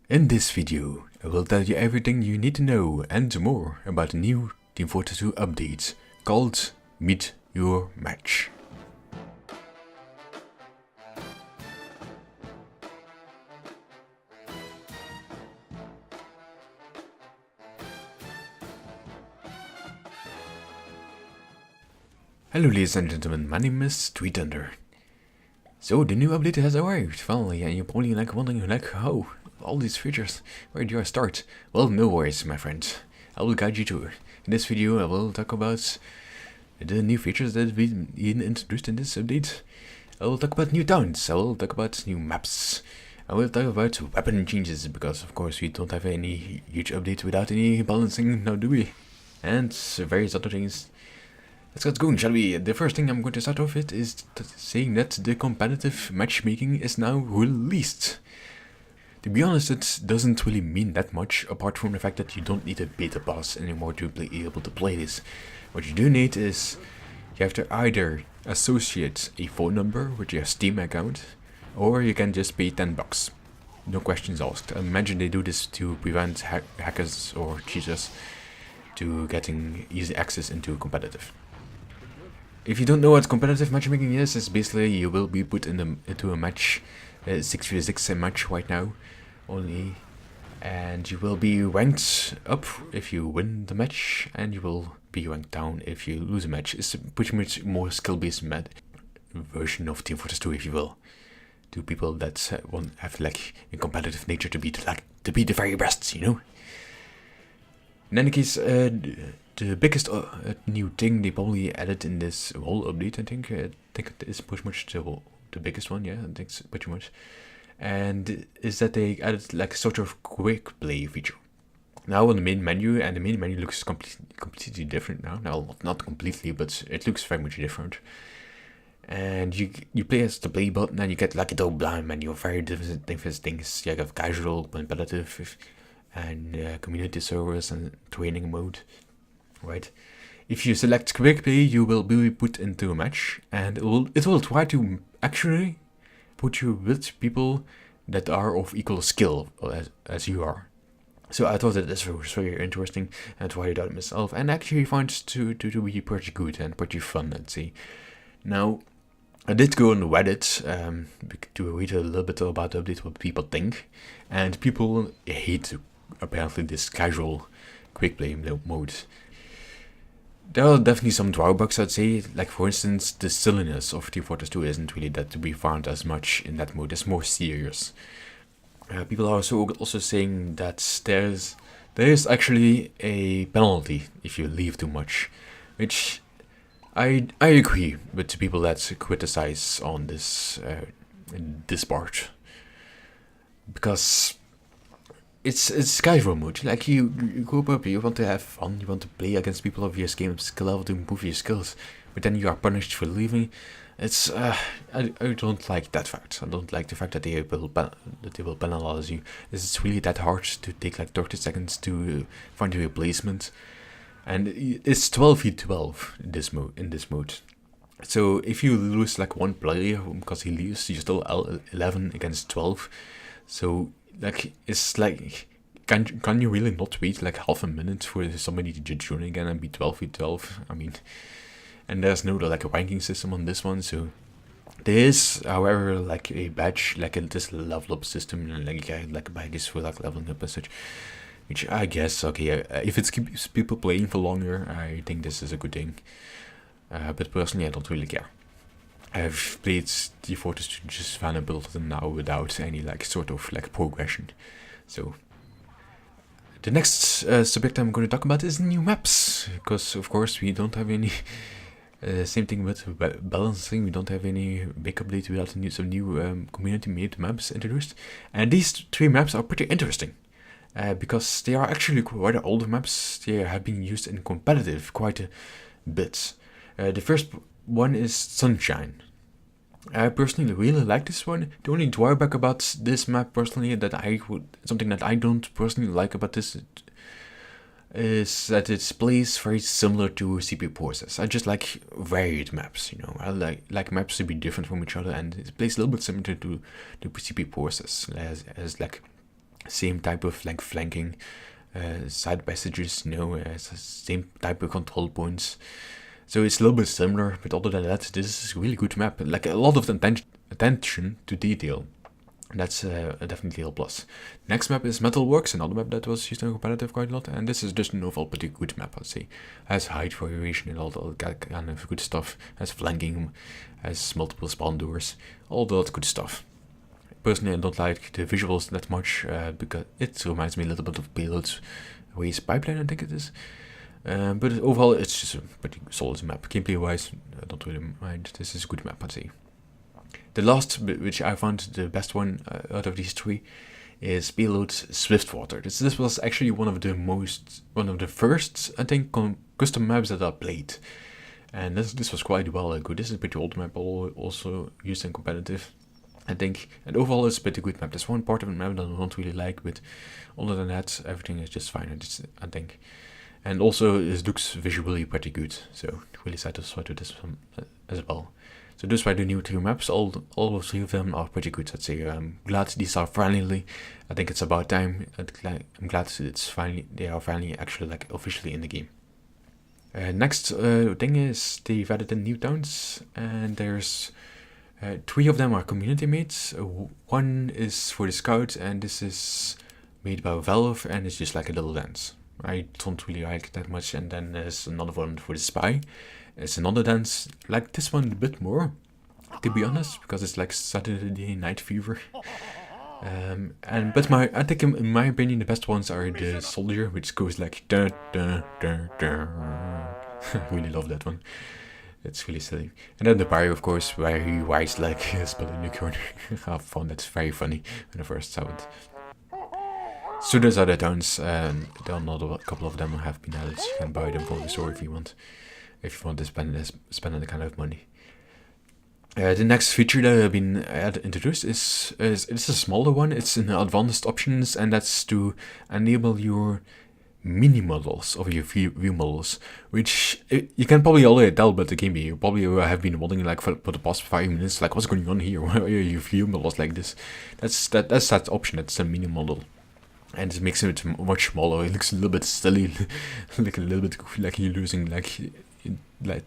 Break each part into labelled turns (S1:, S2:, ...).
S1: In this video, I will tell you everything you need to know and more about the new Team Fortress 2 update called Meet Your Match. Hello ladies and gentlemen, my name is Treetender. So the new update has arrived finally, and you're probably wondering how all these features, where do I start? Well, no worries my friend, I will guide you through. In this video I will talk about the new features that have been introduced in this update. I will talk about new taunts, I will talk about new maps, I will talk about weapon changes, because of course we don't have any huge update without any balancing, now do we? And various other things. Let's get going, shall we? The first thing I'm going to start off with is saying that the competitive matchmaking is now released. To be honest, it doesn't really mean that much, apart from the fact that you don't need a beta pass anymore to be able to play this. What you do need is, you have to either associate a phone number with your Steam account, or you can just pay $10. No questions asked. I imagine they do this to prevent hackers or cheaters to getting easy access into competitive. If you don't know what competitive matchmaking is, it's basically you will be put into a match, 6v6 match right now, only, and you will be ranked up if you win the match, and you will be ranked down if you lose a match. It's a pretty much more skill-based version of Team Fortress 2, if you will, to people that have like a competitive nature to be the very best, you know. In any case, the biggest new thing they probably added in this whole update, I think it is pretty much the biggest one, yeah, I think it's pretty much, and is that they added like a sort of quick play feature. Now on the main menu, and the main menu looks completely different now. Now, not completely, but it looks very much different. And you play as the play button, and you get like a double blind menu of very different things. You have casual, competitive, and community servers and training mode. Right. If you select quick play, you will be put into a match, and it will try to actually put you with people that are of equal skill as you are. So I thought that this was very interesting, and tried it out myself, and actually found it to be pretty good and pretty fun, let's say. Now, I did go on Reddit to read a little bit about the update, what people think, and people hate apparently this casual quick play mode. There are definitely some drawbacks, I'd say, like for instance, the silliness of Team Fortress 2 isn't really that to be found as much in that mode, it's more serious. People are also saying that there is actually a penalty if you leave too much, which I agree with the people that criticize on this part, because it's casual mode. Like you go up, you want to have fun, you want to play against people of your skill level to improve your skills, but then you are punished for leaving. It's I don't like that fact. I don't like the fact that they will penalize you. It's really that hard to take like 30 seconds to find a replacement, and it's 12v12 in this mode. So if you lose like one player because he leaves, you're still 11 against 12. So like, it's like, can you really not wait like half a minute for somebody to join again and be 12v12? I mean, and there's no like a ranking system on this one, so there is, however, like a badge, like this level up system, and like badges for like leveling up and such, which I guess, okay, if it keeps people playing for longer, I think this is a good thing. But personally, I don't really care. I've played Team Fortress 2 just vanilla now without any like sort of like progression. So the next subject I'm going to talk about is new maps, because of course we don't have any same thing with balancing. We don't have any big update without some new community made maps introduced, and these 3 maps are pretty interesting because they are actually quite older maps. They have been used in competitive quite a bit. The first one is Sunshine. I personally really like this one. The only drawback about this map personally something that I don't personally like about this is that it plays very similar to CP Process. I just like varied maps, you know. I like maps to be different from each other, and it plays a little bit similar to CP Process as like same type of like flanking, side passages, same type of control points. So it's a little bit similar, but other than that, this is a really good map. Like a lot of attention to detail. That's definitely a plus. Next map is Metalworks, another map that was used in competitive quite a lot, and this is just an overall pretty good map, I'd say. Has height variation and all that kind of good stuff. Has flanking, has multiple spawn doors, all that good stuff. Personally, I don't like the visuals that much, because it reminds me a little bit of Payload's Ways Pipeline, I think it is. But overall, it's just a pretty solid map. Gameplay-wise, I don't really mind. This is a good map, I'd say. The last, which I found the best one out of these three, is Payload's Swiftwater. This was actually one of the first, I think, custom maps that I played. And this was quite well good. This is a pretty old map, also used in competitive, I think. And overall, it's a pretty good map. There's one part of the map that I don't really like, but other than that, everything is just fine, I think. And also, it looks visually pretty good, so really satisfied with this one as well. So those were the new 3 maps. All 3 of them are pretty good, I'd say. I'm glad these are finally. I think it's about time. I'm glad they are finally actually like officially in the game. Next thing is they've added in new taunts, and there's 3 of them are community made. 1 is for the scout, and this is made by Valve, and it's just like a little dance. I don't really like it that much. And then there's another one for the spy. It's another dance, like this one a bit more, to be honest, because it's like Saturday Night Fever. But I think in my opinion the best ones are the soldier, which goes like da da da da. I really love that one. It's really silly. And then the pyro, of course, where he rides like a spell in the corner. I found that very funny when I first saw it. So those are the taunts. There are another couple of them have been added. You can buy them for the store if you want. If you want to spend that kind of money. The next feature that has been introduced is it's a smaller one. It's in the advanced options, and that's to enable your mini models of your view models, which you can probably already tell by the game. You probably have been wondering like for the past 5 minutes, like what's going on here? Why are your view models like this? That's that option. That's the mini model. And it makes it much smaller. It looks a little bit silly, like a little bit like you're using like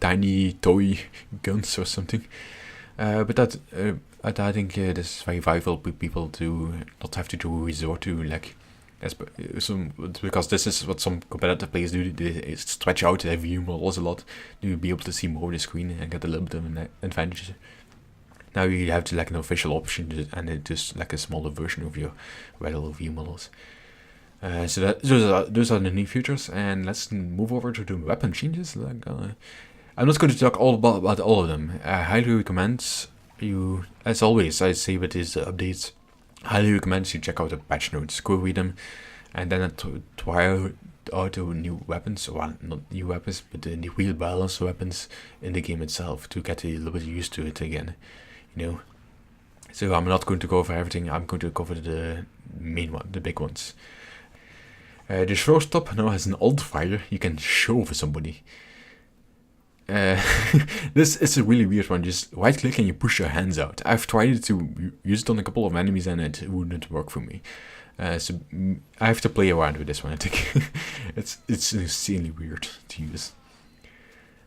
S1: tiny toy guns or something. But I think this is very vital for people to not have to resort to like, because this is what some competitive players do. They stretch out their view models a lot to be able to see more of the screen and get a little bit of an advantage. Now you have like an official option, and it's just like a smaller version of your regular view models. So those are the new features, and let's move over to the weapon changes. I'm not going to talk all about all of them. I highly recommend you, as always, I say with these updates, highly recommend you check out the patch notes, go read them, and then try out the new weapons, well, not new weapons, but the real balance weapons in the game itself to get a little bit used to it again, So I'm not going to go over everything. I'm going to cover the main one, the big ones. The showstop now has an alt fire you can show for somebody. This is a really weird one. Just right click and you push your hands out. I've tried to use it on a couple of enemies and it wouldn't work for me. So I have to play around with this one, I think. it's insanely weird to use.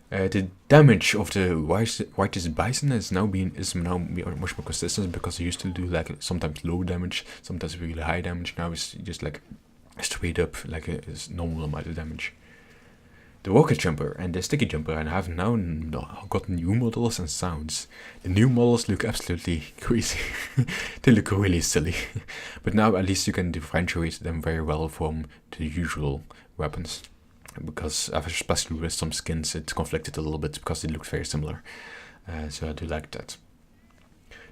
S1: The damage of the whitest bison is now much more consistent, because I used to do like sometimes low damage, sometimes really high damage. Now it's just like straight up like a normal amount of damage. The rocket jumper and the sticky jumper have now got new models and sounds. The new models look absolutely crazy. They look really silly. But now at least you can differentiate them very well from the usual weapons. Because especially with some skins it conflicted a little bit because it looked very similar. So I do like that.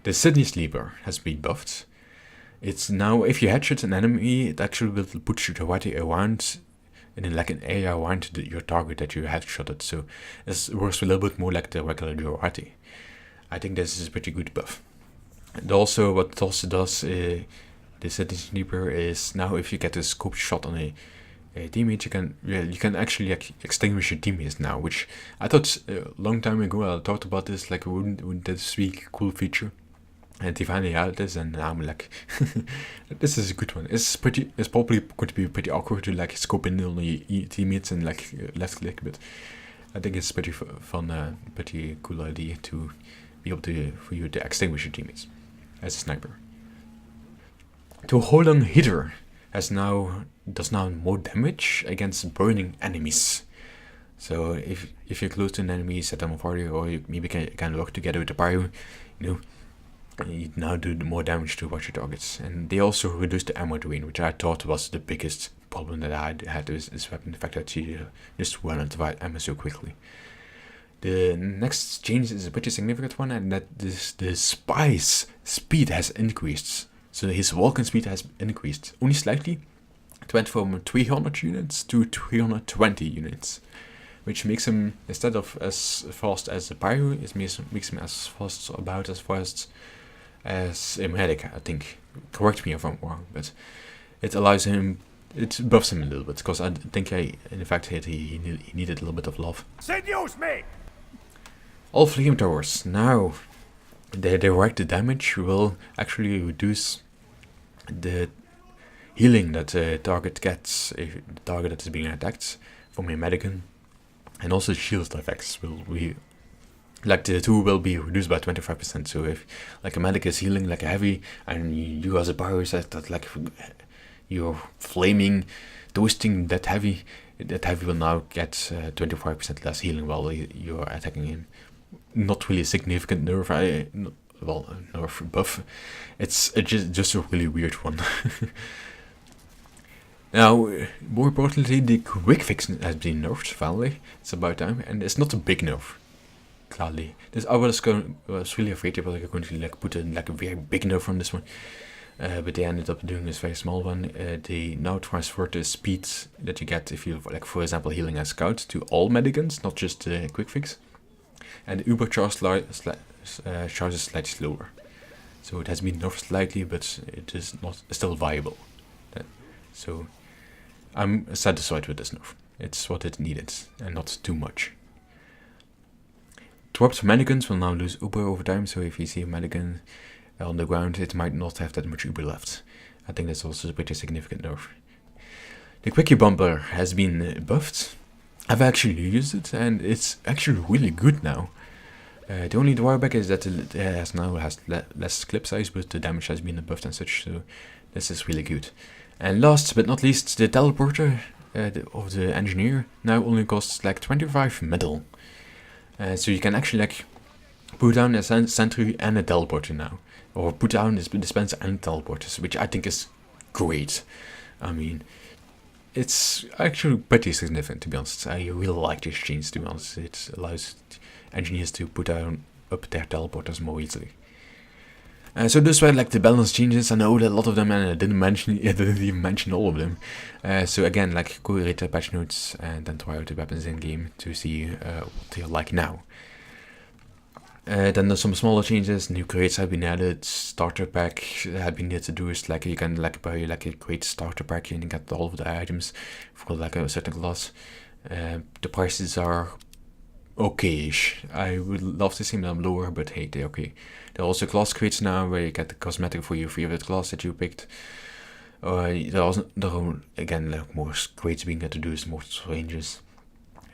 S1: The Sydney Sleeper has been buffed. It's now, if you headshot an enemy, it actually will put you directly around in like an area around your target that you headshotted. So it works a little bit more like the regular Durati. I think this is a pretty good buff. And also, what it also does, the Sydney Sleeper, is now if you get a scoped shot on a teammate, you can actually extinguish your teammates now, which I thought a long time ago. I talked about this, like wouldn't this be a cool feature? And he finally had this, and I'm like, this is a good one. It's probably going to be pretty awkward to like scope in on your teammates and like left click, but I think it's pretty fun, pretty cool idea to be able for you to extinguish your teammates as a sniper. The Holung Hitter does now more damage against burning enemies. So if you're close to an enemy, set them on fire, or you maybe can work together with the pyro, you now do more damage to your targets. And they also reduce the ammo drain, which I thought was the biggest problem that I had with this weapon, the fact that you just run out of ammo so quickly. The next change is a pretty significant one, and that the spy's speed has increased. So his walking speed has increased, only slightly. It went from 300 units to 320 units. Which makes him, instead of as fast as a pyro, it makes him about as fast as a medic, I think. Correct me if I'm wrong, but it allows him, it buffs him a little bit, because I think in fact he needed a little bit of love.
S2: Seduce me!
S1: All flamethrowers, now the direct damage will actually reduce the healing that the target gets if the target that is being attacked from a medican. And also shield effects will be, like the two will be reduced by 25%. So if like a medic is healing like a heavy, and you as a pyro set that like you're flaming, toasting that heavy will now get 25% less healing while you're attacking him. Not really a significant nerf, nerf buff. It's just a really weird one. Now, more importantly, the quick fix has been nerfed, finally. It's about time, and it's not a big nerf, gladly. I was really afraid they were going to like put in like a very big nerf on this one, but they ended up doing this very small one. They now transfer the speed that you get if you, like, for example, healing as scout to all medicans, not just the quick fix. And the Uber charge is slightly slower. So it has been nerfed slightly, but it is not still viable. So I'm satisfied with this nerf. It's what it needed, and not too much. Dropped mannequins will now lose Uber over time, so if you see a mannequin on the ground, it might not have that much Uber left. I think that's also a pretty significant nerf. The Quickie Bumper has been buffed. I've actually used it, and it's actually really good now. The only drawback is that it has less clip size, but the damage has been buffed and such, so this is really good. And last but not least, the teleporter of the engineer now only costs like 25 metal. So you can actually like put down a sentry and a teleporter now. Or put down a dispenser and teleporters, which I think is great. I mean, it's actually pretty significant, to be honest. I really like this change, to be honest. It allows engineers to put up their teleporters more easily. So those were like the balance changes. I know that a lot of them, and I didn't even mention all of them. So again, like, go read the patch notes and then try out the weapons in game to see what they're like now. Then there's some smaller changes. New crates have been added. Starter pack had been needed to do is like you can like buy like a crate starter pack and you get all of the items for like a certain class. The prices are okay-ish. I would love to see them lower, but hey, they're okay. There are also class crates now where you get the cosmetic for your favorite class that you picked. There are again like more crates being introduced, more ranges.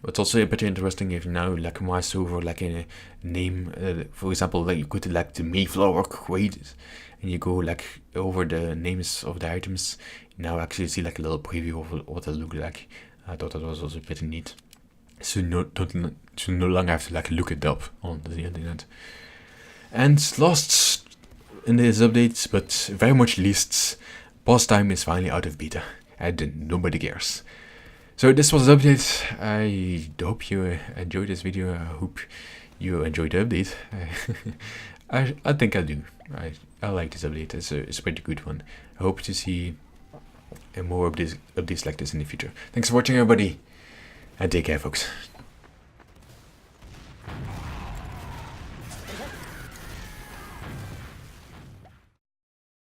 S1: What's also pretty interesting if you now like mouse over like a name, for example, like you go to like the Mayflower crate and you go like over the names of the items, you now actually see like a little preview of what they look like. I thought that was also pretty neat. So no longer have to like look it up on the internet. And last in this update, but very much least, boss time is finally out of beta, and nobody cares. So this was the update. I hope you enjoyed this video. I hope you enjoyed the update. I think I do. I like this update. It's a pretty good one. I hope to see more updates like this in the future. Thanks for watching, everybody, and take care, folks.